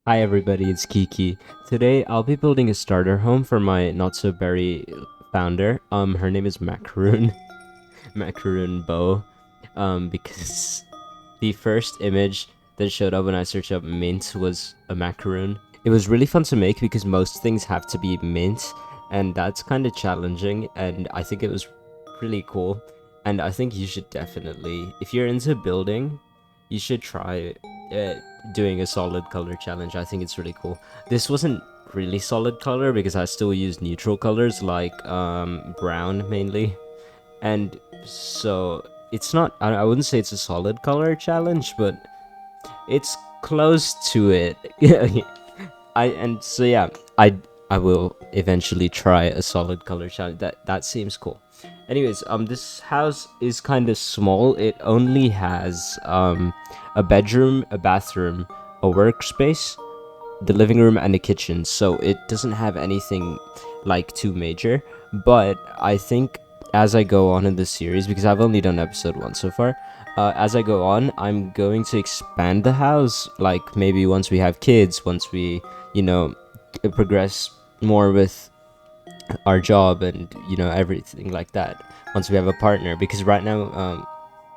Hi everybody, it's Kiki. Today I'll be building a starter home for my not so berry founder. Her name is Macaroon. Macaroon Bow. Because the first image that showed up when I searched up mint was a macaroon. It was really fun to make because most things have to be mint, and that's kind of challenging, and I think it was really cool. And I think you should definitely, if you're into building, you should try uh, doing a solid color challenge. I think it's really cool. This wasn't really solid color because I still use neutral colors like brown mainly, and so it's not. I wouldn't say it's a solid color challenge, but it's close to it. I will eventually try a solid color challenge. That seems cool. Anyways, this house is kind of small. It only has a bedroom, a bathroom, a workspace, the living room, and a kitchen. So it doesn't have anything like too major. But I think as I go on in this series, because I've only done episode 1 so far, as I go on, I'm going to expand the house. Like maybe once we have kids, once we, you know, progress more with our job and everything like that. Once we have a partner, because right now,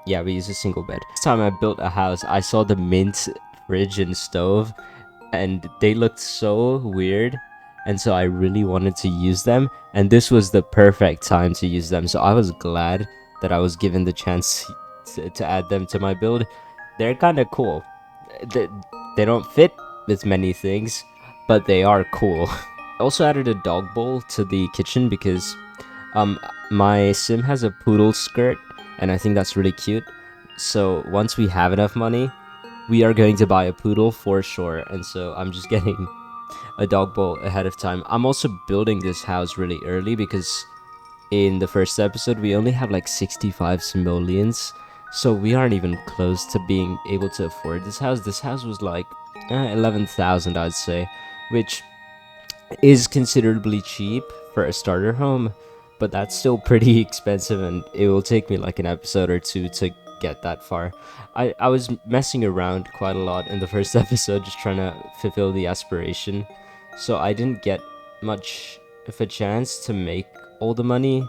yeah, we use a single bed. Last time I built a house, I saw the mint fridge and stove, and they looked so weird, and so I really wanted to use them, and this was the perfect time to use them. So I was glad that I was given the chance to add them to my build. They're kind of cool. They, they don't fit with many things, but they are cool. I also added a dog bowl to the kitchen because um my sim has a poodle skirt, and I think that's really cute. So once we have enough money, we are going to buy a poodle for sure, and so I'm just getting a dog bowl ahead of time. I'm also building this house really early because in the first episode we only have like 65 simoleons, so we aren't even close to being able to afford this house. This house was like 11,000, I'd say, which is considerably cheap for a starter home, but that's still pretty expensive, and it will take me like an episode or two to get that far. I was messing around quite a lot in the first episode, just trying to fulfill the aspiration, so I didn't get much of a chance to make all the money,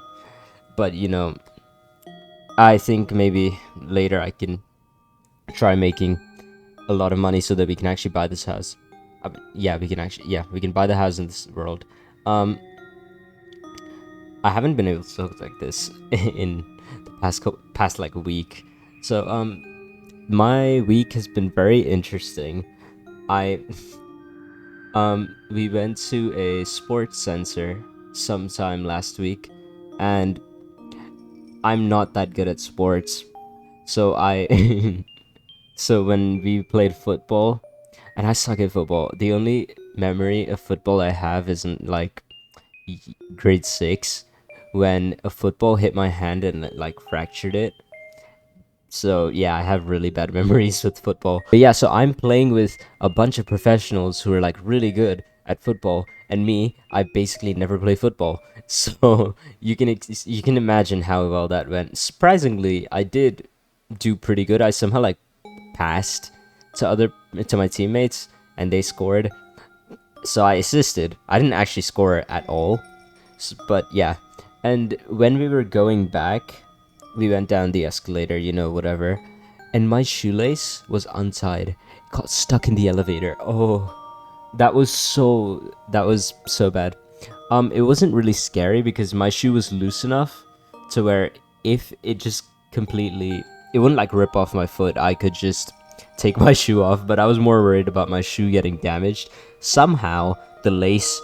but I think maybe later I can try making a lot of money so that we can actually buy this house. Yeah, we can buy the house in this world. Um, I haven't been able to talk like this in the past like a week. So my week has been very interesting. I we went to a sports center sometime last week, and I'm not that good at sports. So I so when we played football, and I suck at football. The only memory of football I have isn't like grade 6 when a football hit my hand and it like fractured it. So yeah, I have really bad memories with football. But yeah, so I'm playing with a bunch of professionals who are like really good at football, and me, I basically never play football. So you can imagine how well that went. Surprisingly, I did do pretty good. I somehow like passed to my teammates, and they scored. So I assisted. I didn't actually score at all, but yeah. And when we were going back, we went down the escalator, whatever. And my shoelace was untied. It got stuck in the elevator. Oh, that was so bad. It wasn't really scary because my shoe was loose enough to where if it just completely, it wouldn't like rip off my foot. I could just take my shoe off, but I was more worried about my shoe getting damaged. Somehow the lace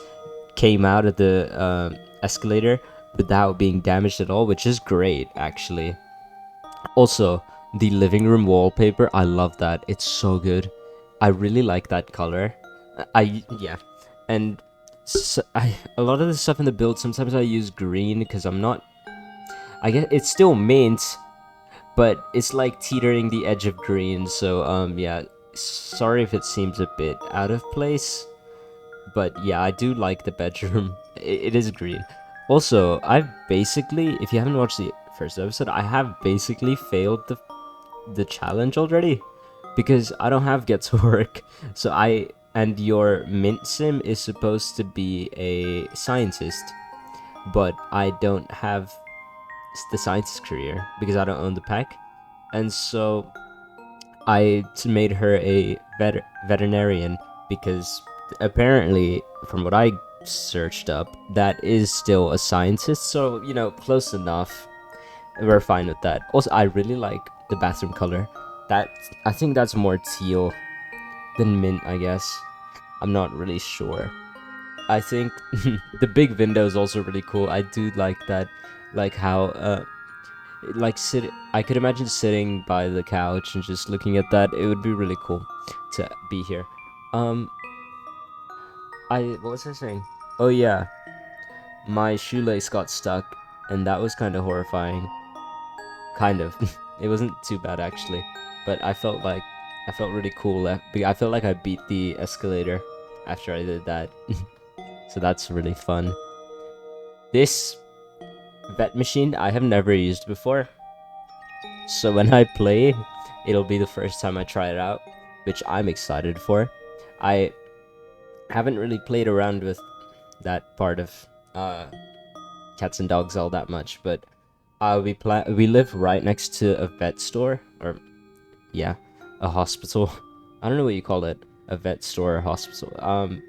came out of the escalator without being damaged at all, which is great actually. Also, the living room wallpaper, I love that. It's so good. I really like that color. Yeah, and a lot of the stuff in the build. Sometimes I use green because I'm not. I guess it's still mint, but it's like teetering the edge of green. So yeah. Sorry if it seems a bit out of place, but yeah, I do like the bedroom. It is green. Also, I've basically, if you haven't watched the first episode, I have basically failed the challenge already because I don't have get to work. So and your mint sim is supposed to be a scientist, but I don't have the scientist career because I don't own the pack, and so I made her a veterinarian because apparently, from what I searched up, that is still a scientist. So close enough. We're fine with that. Also, I really like the bathroom color. That I think that's more teal than mint. I guess I'm not really sure. I think the big window is also really cool. I do like that, like how like sit. I could imagine sitting by the couch and just looking at that. It would be really cool to be here. Um, what was I saying? Oh yeah, my shoelace got stuck, and that was kind of horrifying. Kind of. It wasn't too bad actually, but I felt really cool. I felt like I beat the escalator after I did that. So that's really fun. This vet machine I have never used before. So when I play, it'll be the first time I try it out, which I'm excited for. I haven't really played around with that part of uh, cats and dogs all that much, but we live right next to a vet store, or yeah, a hospital. I don't know what you call it, a vet store or hospital.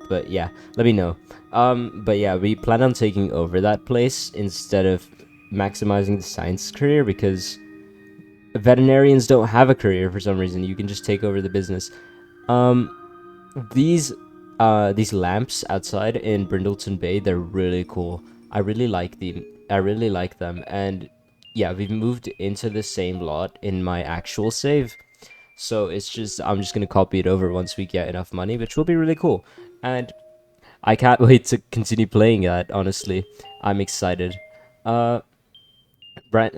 But yeah, let me know. But yeah, we plan on taking over that place instead of maximizing the science career because veterinarians don't have a career for some reason. You can just take over the business. Um, these these lamps outside in Brindleton Bay, they're really cool. I really like them, and yeah, we've moved into the same lot in my actual save. So I'm just gonna copy it over once we get enough money, which will be really cool. And I can't wait to continue playing that. Honestly, I'm excited. Uh, Brent,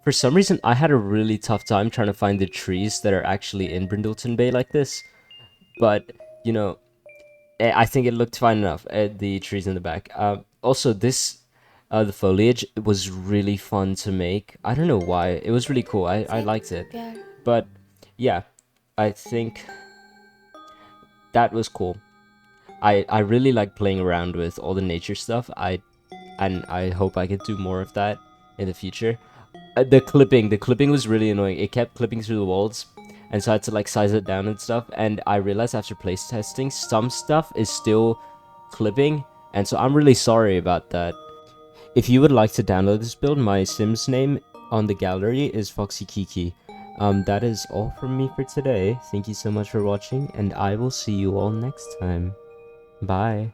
for some reason, I had a really tough time trying to find the trees that are actually in Brindleton Bay like this. But you know, I think it looked fine enough. The trees in the back. Also, the foliage was really fun to make. I don't know why. It was really cool. I liked it. But yeah, I think that was cool. I really like playing around with all the nature stuff. I hope I can do more of that in the future. The clipping was really annoying. It kept clipping through the walls, and so I had to like size it down and stuff. And I realized after place testing, some stuff is still clipping, and so I'm really sorry about that. If you would like to download this build, my Sims name on the gallery is foxikiki. That is all from me for today. Thank you so much for watching, and I will see you all next time. Bye.